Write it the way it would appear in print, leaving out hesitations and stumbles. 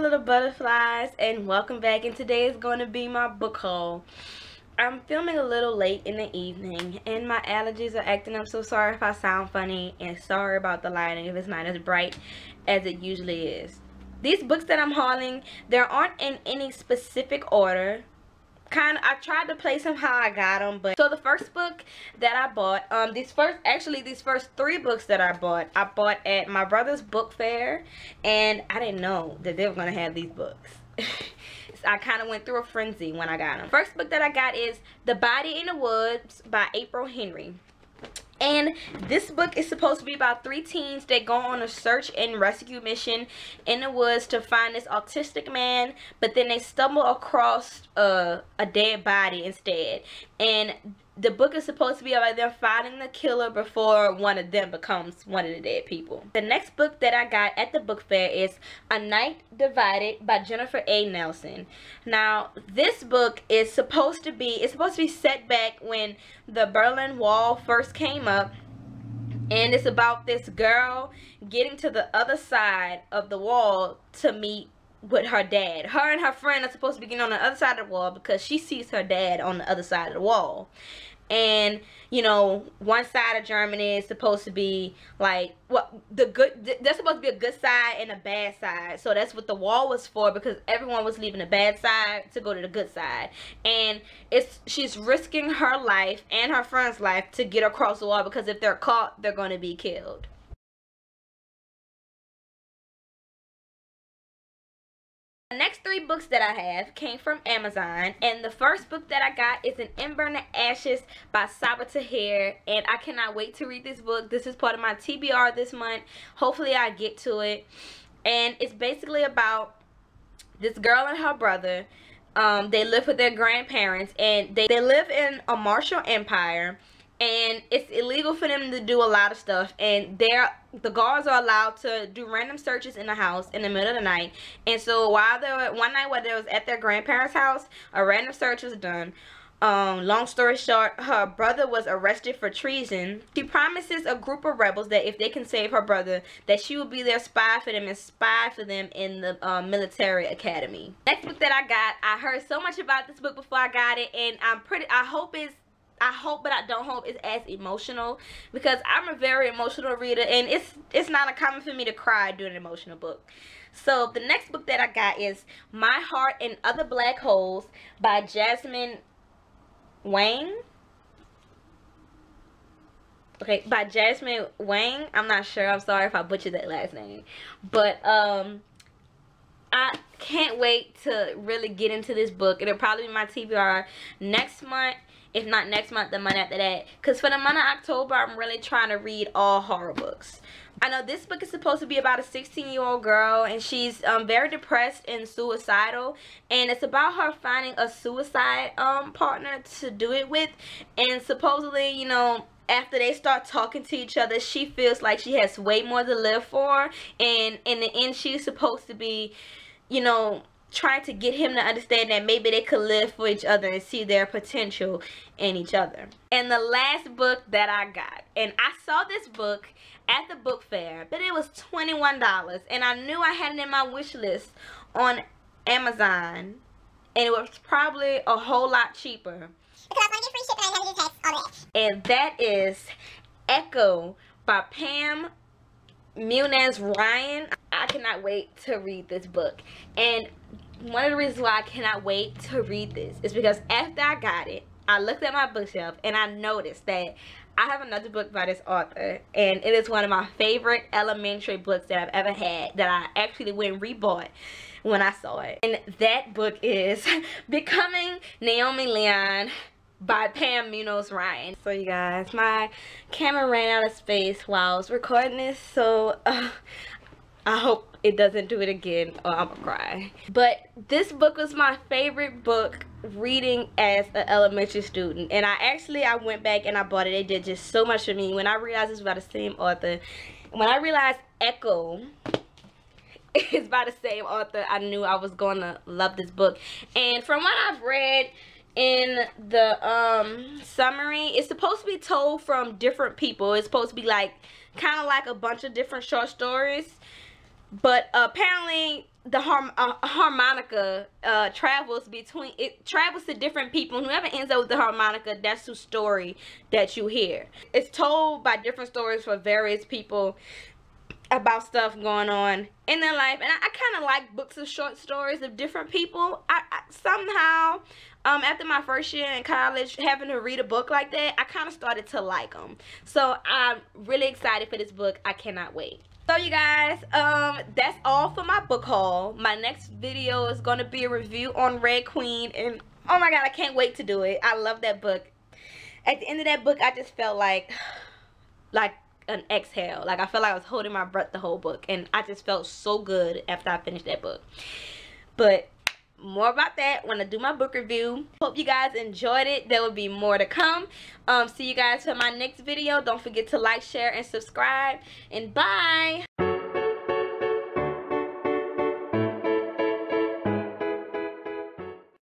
little butterflies, and welcome back. And today is going to be my book haul. I'm filming a little late in the evening and my allergies are acting up, so sorry if I sound funny and sorry about the lighting if it's not as bright as it usually is. These books that I'm hauling, there aren't in any specific order. I tried to place them how I got them, but so the first book that I bought, these first three books that I bought at my brother's book fair, and I didn't know that they were gonna have these books. I kind of went through a frenzy when I got them. First book that I got is The Body in the Woods by April Henry. And this book is supposed to be about three teens that go on a search and rescue mission in the woods to find this autistic man, but then they stumble across a dead body instead. And the book is supposed to be about them finding the killer before one of them becomes one of the dead people. The next book that I got at the book fair is A Night Divided by Jennifer A. Nelson. Now, this book is supposed to be set back when the Berlin Wall first came up. And it's about this girl getting to the other side of the wall to meet with her dad. Her and her friend are supposed to be getting on the other side of the wall because she sees her dad on the other side of the wall. And you know, one side of Germany is supposed to be like there's supposed to be a good side and a bad side. So that's what the wall was for, because everyone was leaving the bad side to go to the good side. And she's risking her life and her friend's life to get across the wall, because if they're caught, they're going to be killed. The next three books that I have came from Amazon, and the first book that I got is An Ember in the Ashes by Sabaa Tahir, and I cannot wait to read this book. This is part of my TBR this month. Hopefully I get to it. And it's basically about this girl and her brother. They live with their grandparents, and they live in a martial empire, and it's illegal for them to do a lot of stuff, and the guards are allowed to do random searches in the house in the middle of the night. And so one night while they was at their grandparents' house, a random search was done. Long story short, her brother was arrested for treason. She promises a group of rebels that if they can save her brother, that she will be their spy for them and spy for them in the military academy. Next book that I got, I heard so much about this book before I got it, and I hope but I don't hope it's as emotional, because I'm a very emotional reader, and it's not uncommon for me to cry during an emotional book. So the next book that I got is My Heart and Other Black Holes by Jasmine Wang. Okay, by Jasmine Wang. I'm not sure. I'm sorry if I butchered that last name. But I can't wait to really get into this book. It'll probably be my TBR next month. If not next month, the month after that. Because for the month of October, I'm really trying to read all horror books. I know this book is supposed to be about a 16-year-old girl, and she's very depressed and suicidal. And it's about her finding a suicide partner to do it with. And supposedly, you know, after they start talking to each other, she feels like she has way more to live for. And in the end, she's supposed to be, you know, trying to get him to understand that maybe they could live for each other and see their potential in each other. And the last book that I got, and I saw this book at the book fair, but it was $21, and I knew I had it in my wish list on Amazon, and it was probably a whole lot cheaper. Because I was going to get free shipping, I had to do tax on it. And that is Echo by Pam Muniz-Ryan. I cannot wait to read this book. And one of the reasons why I cannot wait to read this is because after I got it, I looked at my bookshelf and I noticed that I have another book by this author, and it is one of my favorite elementary books that I've ever had, that I actually went and rebought when I saw it. And that book is Becoming Naomi Leon by Pam Muniz-Ryan. So you guys, my camera ran out of space while I was recording this, so I hope it doesn't do it again or I'm gonna cry. But this book was my favorite book reading as an elementary student, and I went back and I bought it. It did just so much for me. When I realized it's by the same author, when I realized Echo is by the same author, I knew I was gonna love this book. And from what I've read in the summary, it's supposed to be told from different people. It's supposed to be like kind of like a bunch of different short stories. but apparently the harmonica travels to different people, and whoever ends up with the harmonica, that's the story that you hear. It's told by different stories for various people about stuff going on in their life. And I kind of like books of short stories of different people. I somehow after my first year in college, having to read a book like that, I kind of started to like them. So I'm really excited for this book. I cannot wait. So you guys, that's all for my book haul. My next video is going to be a review on Red Queen, and oh my god, I can't wait to do it. I love that book. At the end of that book, I just felt like an exhale. Like I felt like I was holding my breath the whole book, and I just felt so good after I finished that book. But more about that when I do my book review. Hope you guys enjoyed it. There will be more to come. See you guys for my next video. Don't forget to like, share, and subscribe, and bye.